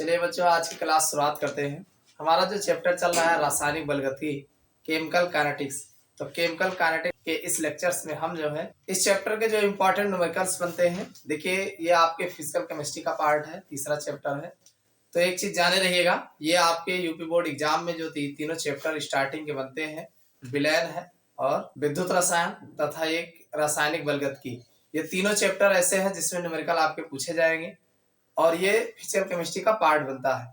चलिए बच्चों, आज की क्लास शुरुआत करते हैं। हमारा जो चैप्टर चल रहा है रासायनिक बलगति, केमिकल काइनेटिक्स। तो केमिकल काइनेटिक्स के इस लेक्चर्स में हम जो है इस चैप्टर के जो इम्पोर्टेंट न्यूमेरिकल्स बनते हैं, देखिए ये आपके फिजिकल केमिस्ट्री का पार्ट है, तीसरा चैप्टर है। तो एक चीज जाने रहिएगा, ये आपके यूपी बोर्ड एग्जाम में जो तीनों चैप्टर स्टार्टिंग के बनते हैं, विलयन है और विद्युत रसायन तथा एक रासायनिक बलगति, ये तीनों चैप्टर ऐसे हैं जिसमें न्यूमेरिकल आपके पूछे जाएंगे और ये फिजिकल केमिस्ट्री का पार्ट बनता है।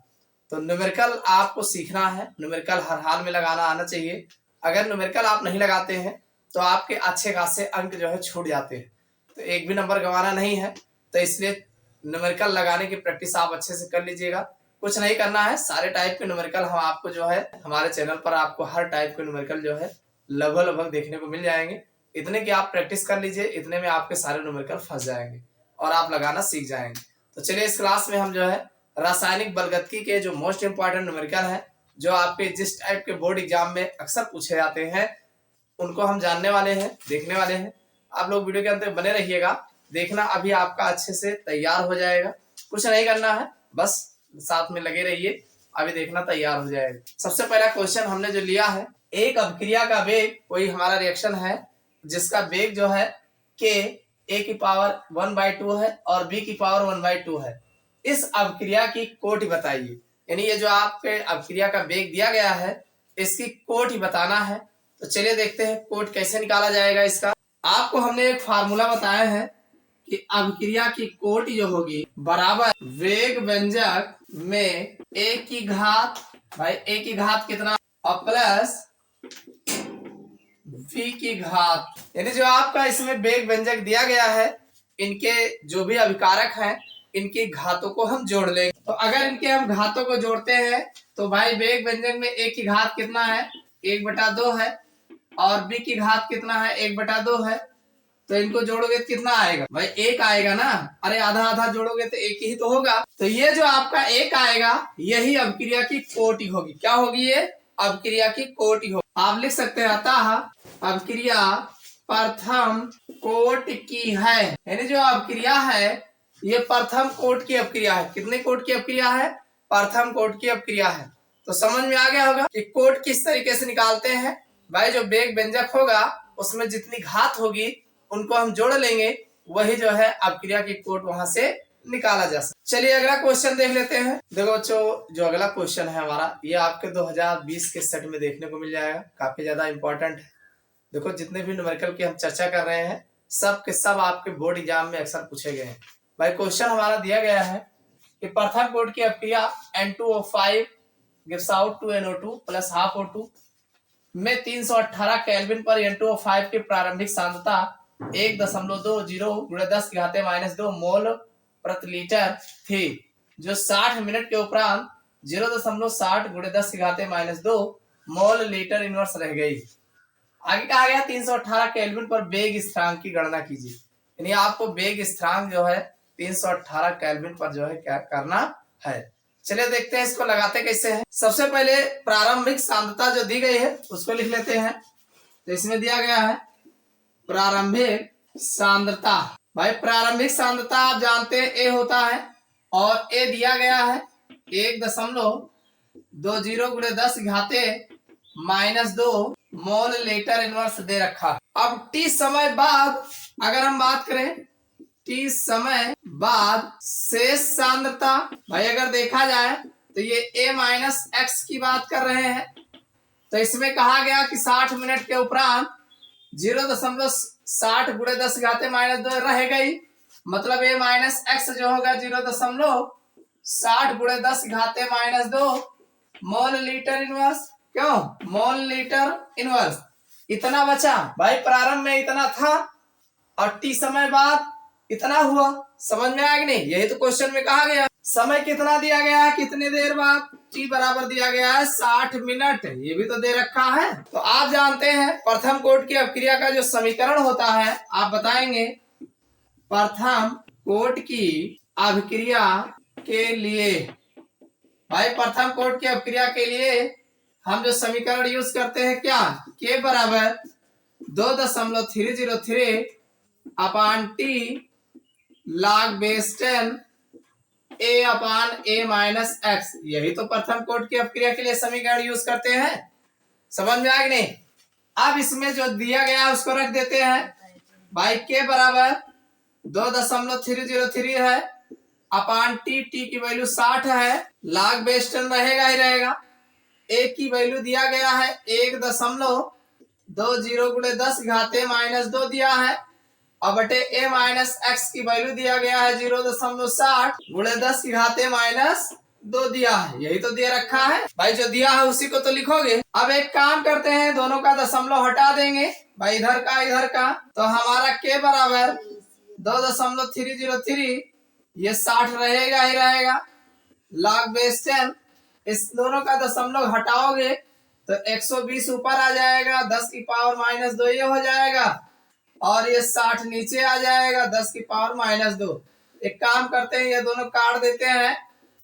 तो न्यूमेरिकल आपको सीखना है, न्यूमेरिकल हर हाल में लगाना आना चाहिए। अगर न्यूमेरिकल आप नहीं लगाते हैं तो आपके अच्छे खासे अंक जो है छूट जाते हैं, तो एक भी नंबर गंवाना नहीं है। तो इसलिए न्यूमेरिकल लगाने की प्रैक्टिस आप अच्छे से कर लीजिएगा। कुछ नहीं करना है, सारे टाइप के न्यूमेरिकल हम आपको जो है हमारे चैनल पर आपको हर टाइप के न्यूमेरिकल जो है लगभग देखने को मिल जाएंगे। इतने की आप प्रैक्टिस कर लीजिए, इतने में आपके सारे न्यूमेरिकल फंस जाएंगे और आप लगाना सीख जाएंगे। तो चलिए इस क्लास में हम जो है रासायनिक बलगति के जो मोस्ट इंपॉर्टेंट न्यूमेरिकल है, जो आपके जिस टाइप के बोर्ड एग्जाम में अक्सर पूछे जाते हैं, उनको हम जानने वाले हैं, देखने वाले हैं। आप लोग वीडियो के अंदर बने रहिएगा, देखना अभी आपका अच्छे से तैयार हो जाएगा। कुछ नहीं करना है, बस साथ में लगे रहिए, अभी देखना तैयार हो जाएगा। सबसे पहला क्वेश्चन हमने जो लिया है, एक अभिक्रिया का वेग, कोई हमारा रिएक्शन है जिसका वेग जो है के ए की पावर 1/2 है और बी की पावर 1/2 है। इस अभिक्रिया की कोटि बताइए। यानी ये जो आपके अभिक्रिया का वेग दिया गया है, इसकी कोटि बताना है। तो चलिए देखते हैं कोट कैसे निकाला जाएगा इसका। आपको हमने एक फार्मूला बताया है कि अभिक्रिया की कोटि जो होगी बराबर वेग व्यंजक में ए की घात, भाई ए की घात कितना, और प्लस v की घात। यानी जो आपका इसमें वेग व्यंजक दिया गया है, इनके जो भी अभिकारक हैं, इनकी घातों को हम जोड़ लेंगे। तो अगर इनके हम घातों को जोड़ते हैं तो भाई वेग व्यंजक में a की घात कितना है, 1/2 है, और b की घात कितना है, 1/2 है। तो इनको जोड़ोगे तो कितना आएगा भाई, 1 आएगा ना। अरे आधा आधा जोड़ोगे तो 1 ही तो होगा। तो ये जो आपका 1 आएगा, यही अभिक्रिया की कोटि होगी। क्या होगी ये? अभिक्रिया की कोटि होगी। आप लिख सकते हैं अतः अभिक्रिया प्रथम कोटि की है। यानी जो अभिक्रिया है ये प्रथम कोटि की अभिक्रिया है। कितने कोटि की अभिक्रिया है? प्रथम कोटि की अभिक्रिया है। तो समझ में आ गया होगा कि कोट किस तरीके से निकालते हैं। भाई जो वेग व्यंजक होगा उसमें जितनी घात होगी उनको हम जोड़ लेंगे, वही जो है अभिक्रिया की कोट वहां से निकाला जा सकता। चलिए अगला क्वेश्चन देख लेते हैं। देखो बच्चों, जो अगला क्वेश्चन है हमारा, ये आपके 2020 के सेट में देखने को मिल जाएगा, काफी ज्यादा इंपॉर्टेंट है। देखो जितने भी न्यूमेरिकल की हम चर्चा कर रहे हैं, सब के सब आपके बोर्ड एग्जाम में अक्सर पूछे गए हैं। भाई क्वेश्चन हमारा दिया गया है कि प्रथम कोट की अभिक्रिया N2O5 gives out 2NO2 plus half O2 में 318 केल्विन पर N2O5 की प्रारंभिक सांद्रता 1.20 × 10⁻² मोल प्रति लीटर थी, जो 60 मिनट के उपरांत 0.60 × 10⁻² मोल लीटर इनवर्स रह गई। आगे कहा गया 318 केल्विन पर वेग स्थिरांक की गणना कीजिए। यानी आपको वेग स्थिरांक जो है 318 केल्विन पर जो है क्या करना है। चलिए देखते हैं इसको लगाते कैसे हैं। सबसे पहले प्रारंभिक सांद्रता जो दी गई है उसको लिख लेते हैं। तो इसमें दिया गया है प्रारंभिक सांद्रता। भाई प्रारंभिक सांद्रता आप जानते हैं ए होता है, और ए दिया गया है 1.20 × 10⁻² मोल लीटर इनवर्स दे रखा है। अब टी समय बाद अगर हम बात करें, टी समय बाद शेष सांद्रता, भाई अगर देखा जाए तो ये a-x की बात कर रहे हैं। तो इसमें कहा गया कि 60 मिनट के उपरांत 0.60 × 10⁻² रह गई, मतलब a-x जो होगा 0.60 × 10⁻² मोल लीटर इनवर्स। क्यों? मोल लीटर इनवर्स इतना बचा। भाई प्रारंभ में इतना था और टी समय बाद इतना हुआ। समझ में आया कि नहीं? यही तो क्वेश्चन में कहा गया। समय कितना दिया गया है, कितने देर बाद, टी बराबर दिया गया है 60 मिनट, ये भी तो दे रखा है। तो आप जानते हैं प्रथम कोट की अभिक्रिया का जो समीकरण होता है, आप बताएंगे प्रथम कोट की अभिक्रिया के लिए। भाई प्रथम कोट की अभिक्रिया के लिए हम जो समीकरण यूज करते हैं क्या, के बराबर 2.303 upon T log base 10 a upon a minus x, यही तो प्रथम कोटि की अपक्रिया के लिए समीकरण यूज करते हैं। समझ में आया कि नहीं? अब इसमें जो दिया गया उसको रख देते हैं भाई, के बराबर 2.303 है अपान टी, टी की वैल्यू 60 है, log बेस 10 रहेगा ही रहेगा। ए की वैल्यू दिया गया है 1.20 गुणे 10 घाते माइनस 2 दिया है, और बटे ए माइनस एक्स की वैल्यू दिया गया है 0.60 गुणे 10 की घाते माइनस 2 दिया है, यही तो दे रखा है भाई। जो दिया है उसी को तो लिखोगे। अब एक काम करते हैं, दोनों का दशमलव हटा देंगे भाई, इधर का, तो हमारा के बराबर 2.303, ये 60 रहेगा ही रहेगा, log बेस 10, इस दोनों का दशमलव हटाओगे तो 120 ऊपर आ जाएगा, 10 की पावर माइनस 2 ये हो जाएगा, और ये 60 नीचे आ जाएगा, 10 की पावर माइनस 2। एक काम करते हैं, ये दोनों काट देते हैं,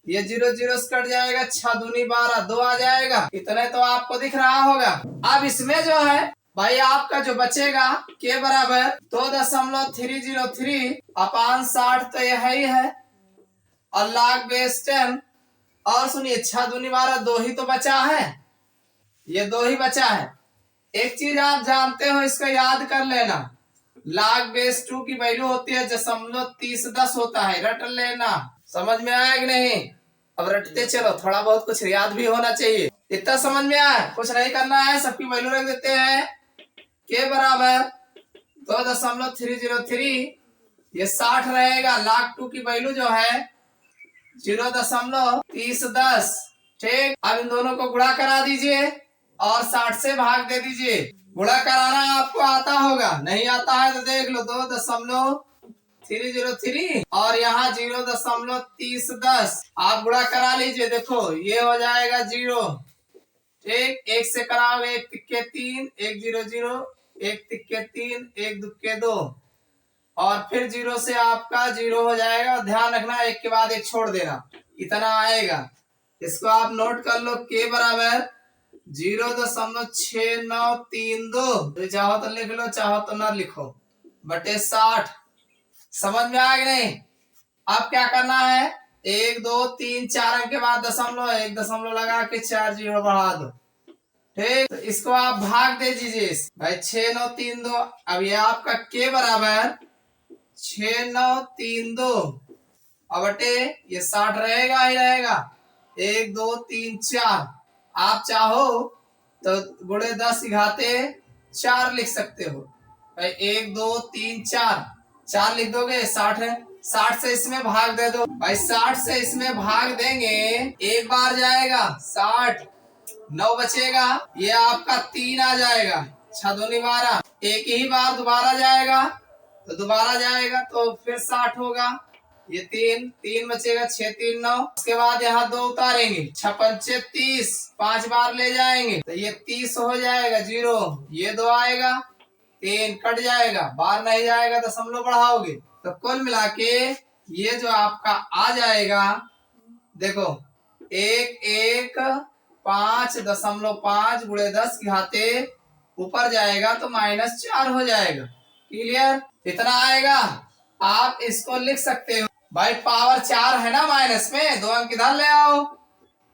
ये 0 0 से कट जाएगा, 6 दूनी 12, 2 आ जाएगा, इतने तो आपको दिख रहा होगा। अब इसमें जो है भाई आपका जो बचेगा के बराबर 2.303 अपान 60, तो यह ही है, और log बेस 10, और सुनिए 6 दूनी 12, 2 ही तो बचा है, ये 2 ही बचा है। एक चीज आप जानते हो, इसको याद कर लेना, log बेस 2 की वैल्यू होती है 0.3010 होता है, रट लेना। समझ में आया कि नहीं? अब रटते चलो, थोड़ा बहुत कुछ याद भी होना चाहिए। इतना समझ में आया? कुछ नहीं करना है, सबकी वैल्यू रख देते हैं, के बराबर 2.303, ये 60 रहेगा, log 2 की वैल्यू जो है 0.3010, ठीक। अब इन दोनों को गुणा करा दीजिए और 60 से भाग दे दीजिए। गुणा कराना आपको आता होगा, नहीं आता है तो देख लो, 2.303 और यहाँ 0.3010, आप गुणा करा लीजिए, देखो ये हो जाएगा 0, ठीक। एक से कराओगे, 1 तिक्के 3, 1 0 0, 1 तिक्के 3, 1 दुक्के 2, और फिर 0 से आपका 0 हो जाएगा। ध्यान रखना, एक के बाद एक छोड़ देना, इतना आएगा। इसको आप नोट कर लो, के बराबर 0.6932, चाहो तो लिख लो, चाहो तो ना लिखो, बटे 60। समझ में आ गया नहीं? अब क्या करना है, 1 2 3 4 अंक के बाद दशमलव, एक दशमलव लगा के 4 0 बढ़ा दो, ठीक। तो इसको आप भाग दे दीजिए भाई, 6932। अब ये आपका के बराबर 6932, अब बटे ये 60 रहेगा ही रहेगा, 1 2 3 4, आप चाहो तो गुणे 10 घाते 4 लिख सकते हो भाई, 1 2 3 4, 4 लिख दोगे, 60 है, 60 से इसमें भाग दे दो भाई, 60 से इसमें भाग देंगे, एक बार जाएगा 60, 9 बचेगा, ये आपका 3 आ जाएगा, 6 दूनी 12, एक ही बार दोबारा जाएगा, तो दोबारा जाएगा तो फिर 60 होगा, ये 3 बचेगा, 6 3 9, उसके बाद यहाँ 2 उतारेंगे, 6 पंचे 30, 5 बार ले जाएंगे तो ये 30 हो जाएगा, 0, ये 2 आएगा, 3 कट जाएगा, बार नहीं जाएगा, दशमलव बढ़ाओगे तो कुल मिला के ये जो आपका आ जाएगा, देखो 115.5 गुणे 10 घाते ऊपर जाएगा तो -4 हो जाएगा। क्लियर? इतना आएगा। आप इसको लिख सकते हो भाई, पावर 4 है ना माइनस में, 2 अंक इधर ले आओ,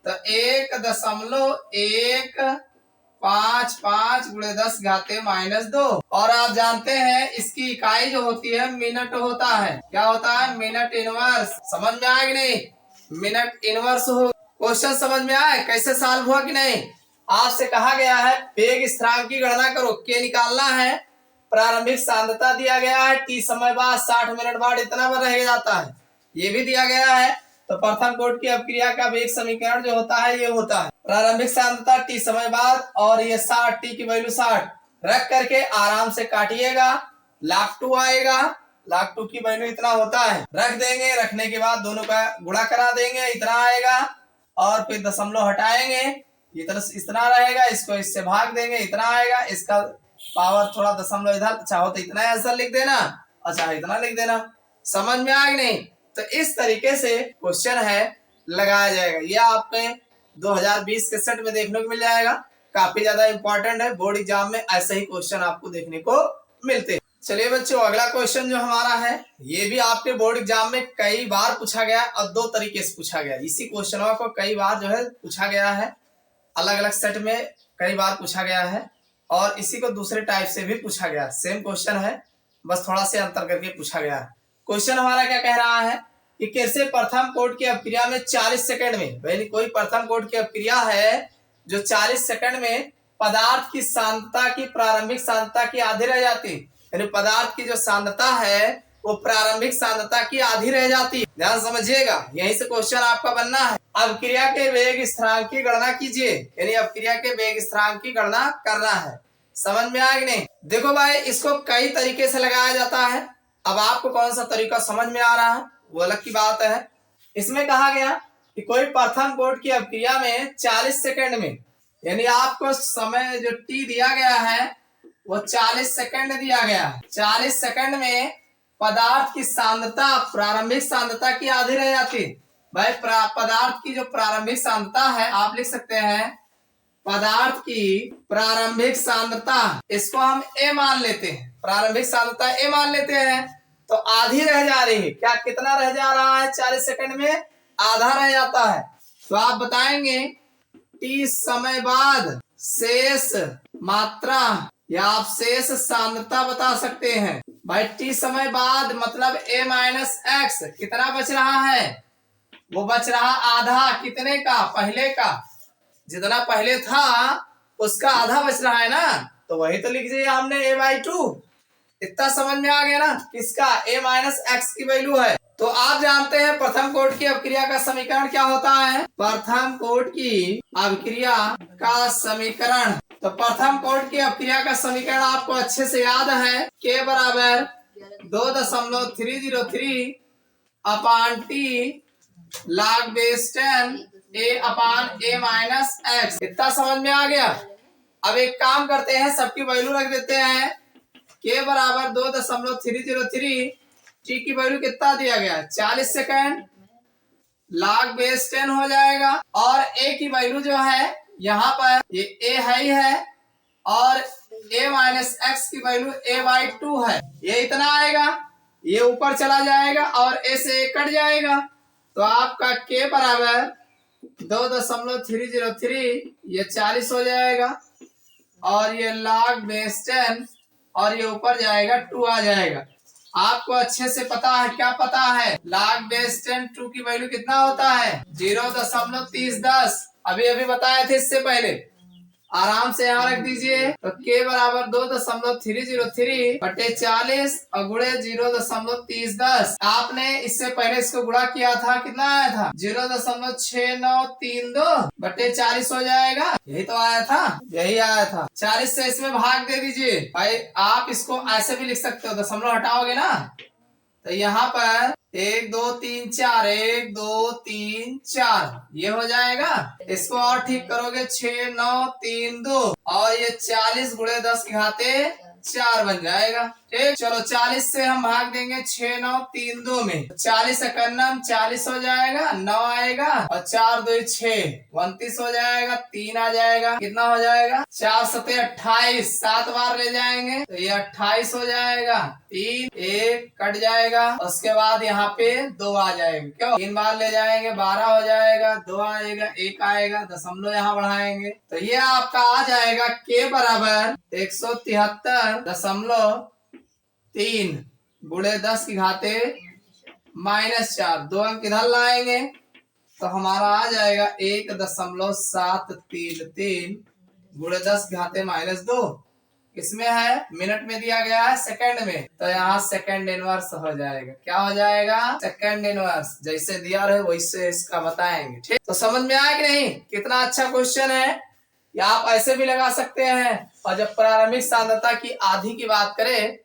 तो 1.155 गुणे 10 घाते -2, और आप जानते हैं इसकी इकाई जो होती है मिनट होता है। क्या होता है? Minute inverse. समझ में आया कि नहीं? मिनट इनवर्स हो। क्वेश्चन समझ में आया कैसे सॉल्व हुआ कि नहीं? आपसे कहा गया है वेग स्थिरांक की गणना करो, के निकालना है, प्रारंभिक सांद्रता दिया गया है, टी समय बाद 60 मिनट बाद इतना पर रह जाता है, ये भी दिया गया है। तो प्रथम कोटि की अपक्रिया का वेग समीकरण जो होता है ये होता है प्रारंभिक सांद्रता टी समय बाद, और ये 60, टी की वैल्यू 60 रख करके आराम से काटिएगा, log 2 आएगा, log 2 की वैल्यू इतना होता है, रख देंगे, रखने के बाद दोनों का गुणा करा देंगे, इतना आएगा, और फिर दशमलव हटाएंगे, इतना रहेगा, इसको इससे भाग देंगे, इतना आएगा, इसका पावर थोड़ा दशमलव इधर, चाहो तो इतना आंसर लिख देना और चाहे इतना लिख देना। समझ में आ गया नहीं? तो इस तरीके से क्वेश्चन है लगाया जाएगा। यह आपके 2020 के सेट में देखने को मिल जाएगा, काफी ज्यादा इंपॉर्टेंट है, बोर्ड एग्जाम में ऐसे ही क्वेश्चन आपको देखने को मिलते हैं। चलिए बच्चों, अगला क्वेश्चन जो हमारा है ये भी आपके बोर्ड एग्जाम में कई बार पूछा गया और दो तरीके से पूछा गया। इसी क्वेश्चन को कई बार जो है पूछा गया है, अलग अलग सेट में कई बार पूछा गया है और इसी को दूसरे टाइप से भी पूछा गया। सेम क्वेश्चन है, बस थोड़ा से अंतर करके पूछा गया है। क्वेश्चन हमारा क्या कह रहा है कि कैसे प्रथम कोट की अपक्रिया में 40 सेकंड में, यानी कोई प्रथम कोट की अपक्रिया है जो 40 सेकंड में पदार्थ की सांद्रता की प्रारंभिक सांद्रता की आधी रह जाती, यानी पदार्थ की जो सांद्रता है वो प्रारंभिक सांद्रता की आधी रह जाती है। ध्यान समझिएगा, यहीं से क्वेश्चन आपका बनना है। अपक्रिया के वेग स्थिरांक की गणना कीजिए, यानी अपक्रिया के वेग स्थिरांक की गणना करना है। समझ में आया कि नहीं? देखो भाई, इसको कई तरीके से लगाया जाता है। अब आपको कौन सा तरीका समझ में आ रहा है वो अलग की बात है। इसमें कहा गया कि कोई प्रथम कोट की अपक्रिया में 40 सेकंड में, यानी आपको समय जो टी दिया गया है वो 40 सेकंड दिया गया है। 40 सेकंड में पदार्थ की सांद्रता प्रारंभिक सांद्रता की आधी रह जाती। भाई पदार्थ की जो प्रारंभिक सांद्रता है आप लिख सकते हैं पदार्थ की प्रारंभिक सांद्रता, इसको हम ए मान लेते हैं, प्रारंभिक सांद्रता ए मान लेते हैं, तो आधी रह जा रही है। क्या कितना रह जा रहा है? 40 सेकंड में आधा रह जाता है। तो आप बताएंगे टी समय बाद शेष मात्रा या आप शेष सांद्रता बता सकते हैं। भाई टी समय बाद मतलब a माइनस एक्स, कितना बच रहा है? वो बच रहा आधा। कितने का? पहले का, जितना पहले था उसका आधा बच रहा है ना, तो वही तो लिख दिया हमने a/2। इतना समझ में आ गया ना? किसका? a माइनस एक्स की वैल्यू है। तो आप जानते हैं प्रथम कोट की अपक्रिया का समीकरण क्या होता है? प्रथम कोट की अपक्रिया का समीकरण, तो प्रथम कोट की अपक्रिया का समीकरण आपको अच्छे से याद है, k बराबर 2.303 upon t log base 10 a upon a minus x. इतना समझ में आ गया? अब एक काम करते हैं, सबकी वैल्यू रख देते हैं। k बराबर 2.303, टी की वैल्यू कितना दिया गया? 40 सेकंड, log बेस 10 हो जाएगा और a की वैल्यू जो है यहाँ पर ये a है ही है और a माइनस एक्स की वैल्यू a/2 है। ये इतना आएगा, ये ऊपर चला जाएगा और a से a कट जाएगा, तो आपका k बराबर 2.303, ये 40 हो जाएगा और ये log बेस 10 और ये ऊपर जाएगा 2 आ जाएगा। आपको अच्छे से पता है, क्या पता है? log बेस 10 2 की वैल्यू कितना होता है? 0.3010। अभी अभी बताए थे इससे पहले, आराम से यहाँ रख दीजिए। तो k बराबर 2.303 बटे 40 और गुणे 0.3010। आपने इससे पहले इसको गुणा किया था, कितना आया था? 0.6932 बटे 40 हो जाएगा। यही तो आया था, यही आया था। 40 से इसमें भाग दे दीजिए। भाई आप इसको ऐसे भी लिख सकते हो, दशमलव हटाओगे ना तो यहाँ पर 1 2 3 4, 1 2 3 4 ये हो जाएगा। इसको और ठीक करोगे 6 9 3 2 और ये 40 गुणे 10 की घाते 4 बन जाएगा। ठीक, चलो 40 से हम भाग देंगे 6 9 3 2 में, 40 एकन्नम 40 हो जाएगा, 9 आएगा और 4 2 6 29 हो जाएगा, 3 आ जाएगा, कितना हो जाएगा? 4 7 28, 7 बार ले जाएंगे तो ये 28 हो जाएगा, 3 1 कट जाएगा, उसके बाद यहाँ पे 2 आ जाएगा। क्यों? 3 बार ले जाएंगे 12 हो जाएगा, 2 आएगा, 1 आएगा, दशमलव यहाँ बढ़ाएंगे तो ये आपका आ जाएगा k बराबर 173.3 गुणे 10 की घाते -4। 2 अंक इधर लाएंगे तो हमारा आ जाएगा 1.733 गुणे 10 की घाते -2। इसमें है मिनट में दिया गया है सेकंड में, तो यहाँ सेकंड इनवर्स हो जाएगा। क्या हो जाएगा? Second inverse. जैसे दिया रहे वैसे इसका बताएंगे। ठीक, तो समझ में आया कि नहीं? कितना अच्छा क्वेश्चन है। या आप ऐसे भी लगा सकते हैं, और जब प्रारंभिक सांद्रता की आधी की बात करें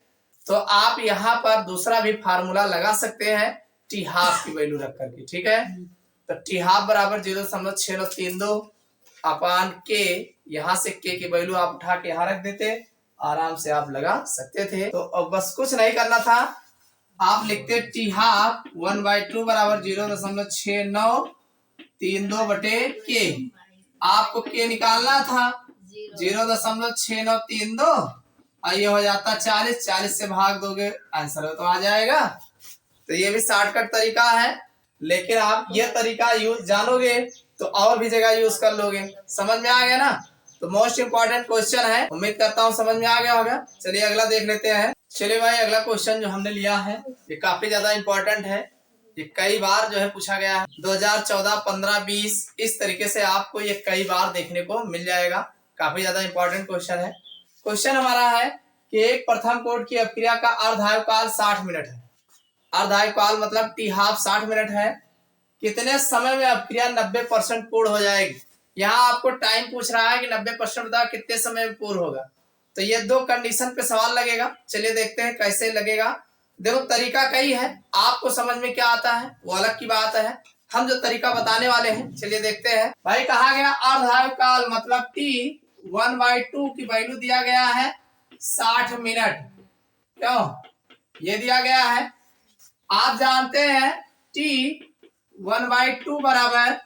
तो आप यहाँ पर दूसरा भी फार्मूला लगा सकते हैं, टी हाफ की वैल्यू रख करके। ठीक है, तो टी हाफ बराबर 0.6932 अपान के, यहाँ से के की वैल्यू आप उठा के यहाँ रख देते, आराम से आप लगा सकते थे। तो अब बस कुछ नहीं करना था, आप लिखते टी हाफ 1/2 बराबर 0.6932 बटे के। आपको के निकालना था 0.6932 और ये हो जाता 40, 40 से भाग दोगे आंसर तो आ जाएगा। तो ये भी शॉर्टकट तरीका है, लेकिन आप ये तरीका यूज जानोगे तो और भी जगह यूज कर लोगे। समझ में आ गया ना। तो मोस्ट इंपॉर्टेंट क्वेश्चन है, उम्मीद करता हूँ समझ में आ गया होगा। चलिए अगला देख लेते हैं। चलिए भाई अगला क्वेश्चन जो हमने लिया है ये काफी ज्यादा इंपॉर्टेंट है, ये कई बार जो है पूछा गया है। 2014, 15, 20 इस तरीके से आपको ये कई बार देखने को मिल जाएगा। काफी ज्यादा इंपॉर्टेंट क्वेश्चन है। क्वेश्चन हमारा है कि एक प्रथम कोट की अपक्रिया का अर्धायुकाल 60 मिनट है। अर्धायुकाल मतलब टी हाफ 60 मिनट है। कितने समय में अपक्रिया 90% पूर्ण हो जाएगी। यहाँ आपको टाइम पूछ रहा है कि 90% बताओ कितने समय में पूर्ण होगा। तो ये दो कंडीशन पे सवाल लगेगा। चलिए देखते हैं कैसे लगेगा। देखो तरीका कई है, आपको समझ में क्या आता है वो अलग की बात है। हम जो तरीका बताने वाले हैं चलिए देखते हैं। भाई कहा गया अर्धायुकाल मतलब t 1/2 की वैल्यू दिया गया है 60 मिनट। क्यों ये दिया गया है, आप जानते हैं t 1/2 बराबर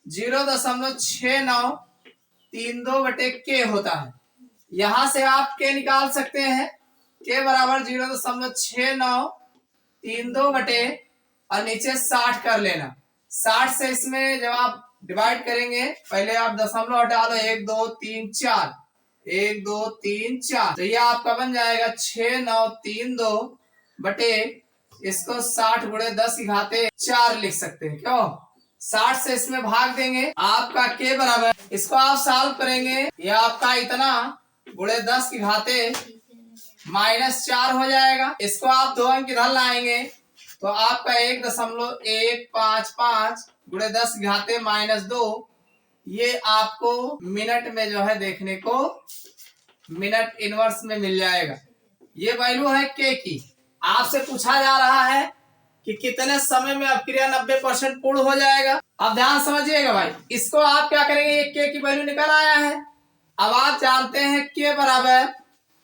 0.6932/k होता है। यहां से आप k निकाल सकते हैं, k बराबर 0.6932 और नीचे 60 कर लेना। 60 से इसमें जब आप डिवाइड करेंगे, पहले आप दशमलव हटा लो, 1 2 3 4, 1 2 3 4, तो ये आपका बन जाएगा 6932 इसको 60 गुणे 10 की घाते 4 लिख सकते हैं। क्यों 60 से इसमें भाग देंगे, आपका k बराबर, इसको आप सॉल्व करेंगे, ये आपका इतना गुणे 10 की घाते -4 हो जाएगा। इसको आप 2 अंक इधर लाएंगे तो आपका 1.155 गुणे 10 की घाते -2, ये आपको मिनट में जो है देखने को मिनट इनवर्स में मिल जाएगा। ये वैल्यू है k की। आपसे पूछा जा रहा है कि कितने समय में अपक्रिया 90% पूर्ण हो जाएगा। अब ध्यान समझिएगा भाई, इसको आप क्या करेंगे, ये k की वैल्यू निकल आया है। अब आप जानते हैं k बराबर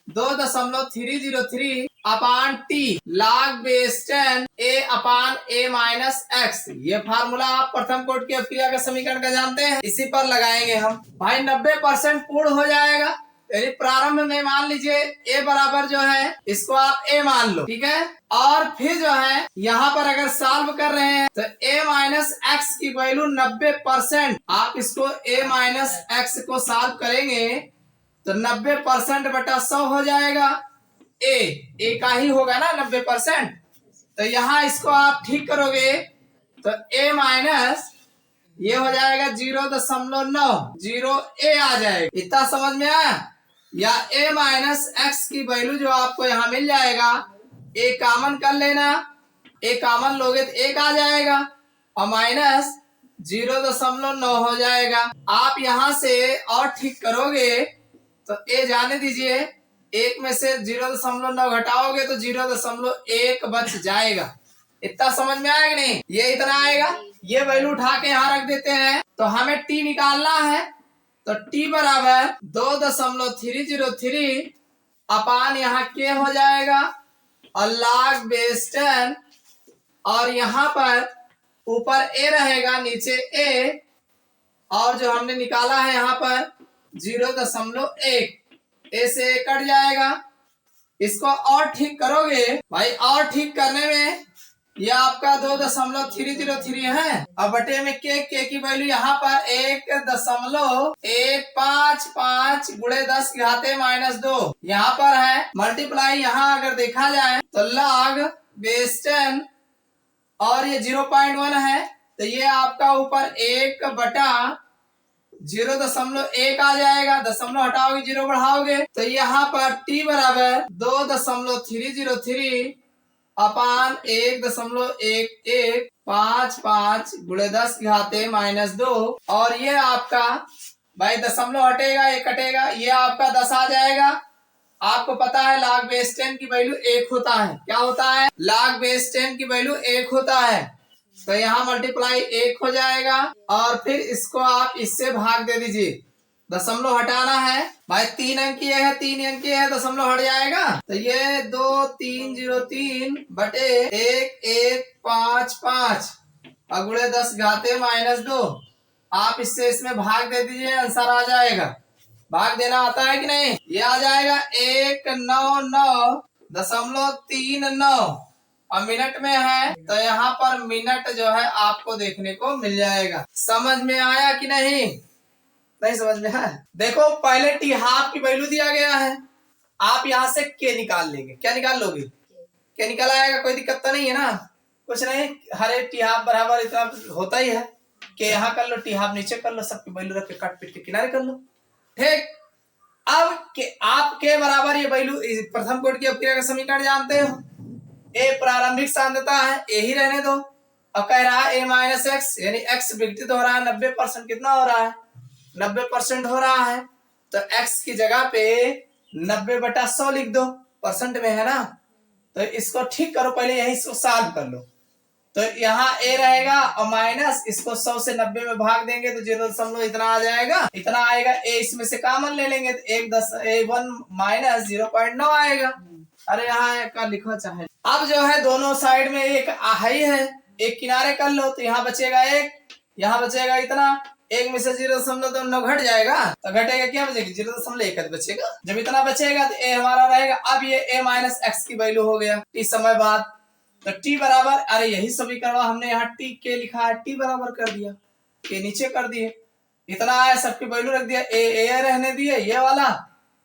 2.303 अपान t log base 10 a upon a minus x। ये फार्मूला आप प्रथम कोट की अपक्रिया का समीकरण का जानते हैं, इसी पर लगाएंगे हम। भाई 90% पूर्ण हो जाएगा, यानी प्रारंभ में मान लीजिए a बराबर जो है इसको आप a मान लो, ठीक है। और फिर जो है यहाँ पर अगर सॉल्व कर रहे हैं तो a माइनस एक्स की वैल्यू 90%, आप इसको a माइनस एक्स को सॉल्व करेंगे तो 90% बटा 100 हो जाएगा। a का ही होगा ना 90%, तो यहाँ इसको आप ठीक करोगे तो a माइनस ये हो जाएगा 0.90 a आ जाएगा। इतना समझ में आया। या a माइनस एक्स की वैल्यू जो आपको यहाँ मिल जाएगा, a कॉमन कर लेना, a कॉमन लोगे तो 1 आ जाएगा और माइनस 0.9 हो जाएगा। आप यहाँ से और ठीक करोगे तो a जाने दीजिए, 1 में से 0.9 घटाओगे तो 0.1 बच जाएगा। इतना समझ में आएगा नहीं, ये इतना आएगा। ये वैल्यू उठा के यहाँ रख देते हैं तो हमें t निकालना है, तो t बराबर 2.303 अपान यहाँ k हो जाएगा और log बेस 10 और यहाँ पर ऊपर a रहेगा नीचे a और जो हमने निकाला है यहाँ पर 0.1, a से a कट जाएगा। इसको और ठीक करोगे भाई, और ठीक करने में ये आपका 2.303 है और बटे में k की वैल्यू यहाँ पर 1.155 गुणे 10 की घाते -2 यहाँ पर है। मल्टीप्लाई यहाँ अगर देखा जाए तो log बेस 10 और ये 0.1 है तो ये आपका ऊपर 1 बटा 0.1 आ जाएगा। दशमलव हटाओगे 0 बढ़ाओगे तो यहाँ पर t बराबर 2.303 अपान 1.1155 गुणे 10 की घाते -2 और ये आपका भाई दशमलव हटेगा 1 कटेगा, ये आपका 10 आ जाएगा। आपको पता है log बेस 10 की वैल्यू 1 होता है। क्या होता है, log बेस 10 की वैल्यू 1 होता है। तो यहाँ मल्टीप्लाई 1 हो जाएगा और फिर इसको आप इससे भाग दे दीजिए, दशमलव हटाना है भाई। 3 अंकीय है, 3 अंकीय है, दशमलव हट जाएगा तो ये 2303 बटे 1155 और गुणे 10 घाते -2 आप इससे इसमें भाग दे दीजिए, आंसर आ जाएगा। भाग देना आता है कि नहीं? ये आ जाएगा 199.39 और मिनट में है तो यहाँ पर मिनट जो है आपको देखने को मिल जाएगा। समझ में आया कि नहीं? नहीं समझ में है? देखो पहले टी हाफ की वैल्यू दिया गया है, आप यहाँ से के निकाल लेंगे। क्या निकाल लोगे? के निकल आएगा, कोई दिक्कत तो नहीं है ना? कुछ नहीं, हर एक टी हाफ बराबर इतना होता ही है। के यहाँ कर लो, टी हाफ नीचे कर लो, सबकी वैल्यू रख के काट पीट के किनारे कर लो। ठीक, अब के आप के बराबर ये वैल्यू प्रथम कोटि की अपक्रिया का समीकरण जानते हो, ए प्रारंभिक सांद्रता है, ए ही रहने दो। अब कह रहा है ए माइनस एक्स, यानी एक्स विघटित हो रहा है 90%। कितना हो रहा है? 90% हो रहा है। तो एक्स की जगह पे 90/100 लिख दो, परसेंट में है ना। तो इसको ठीक करो, पहले यही इसको सॉल्व कर लो। तो यहाँ ए रहेगा और माइनस इसको 100 से 90 में भाग देंगे तो 0. इतना आ जाएगा, इतना आएगा। ए इसमें से कॉमन ले लेंगे तो 1 माइनस 0.9 आएगा। अरे यहाँ का लिखो चाहे। अब जो है दोनों साइड में एक ही है, एक किनारे कर लो तो यहाँ बचेगा 1, यहाँ बचेगा इतना। 1 में से 0.9 घट जाएगा तो घटेगा क्या बचेगा? 0.1 बचेगा। जब इतना बचेगा तो ए हमारा रहेगा। अब ये ए माइनस एक्स की वैल्यू हो गया टी समय बाद। तो टी बराबर, अरे यही समीकरण हमने यहाँ टी के लिखा है, टी बराबर कर दिया, के नीचे कर दिए, इतना है, सबकी वैल्यू रख दिया। ए रहने दिए ये वाला,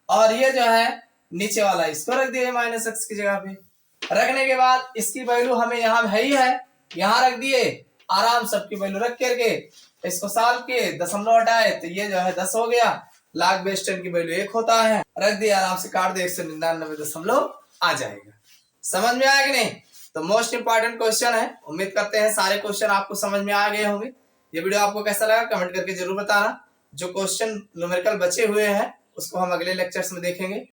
और ये जो है नीचे वाला इसको रख दिया माइनस एक्स की जगह पे। रखने के बाद इसकी वैल्यू हमें यहाँ है ही है, यहाँ रख दिए आराम, सबकी वैल्यू रख करके इसको सॉल्व किए, दशमलव हटाए तो ये जो है 10 हो गया। log बेस 10 की वैल्यू 1 होता है, रख दिया आराम से, काट दे 199 आ जाएगा। समझ में आया कि नहीं? तो मोस्ट इंपॉर्टेंट क्वेश्चन है। उम्मीद करते हैं सारे क्वेश्चन आपको समझ में आ गए होंगे। ये वीडियो आपको कैसा लगा कमेंट करके जरूर बताना। जो क्वेश्चन न्यूमेरिकल बचे हुए हैं उसको हम अगले लेक्चर्स में देखेंगे।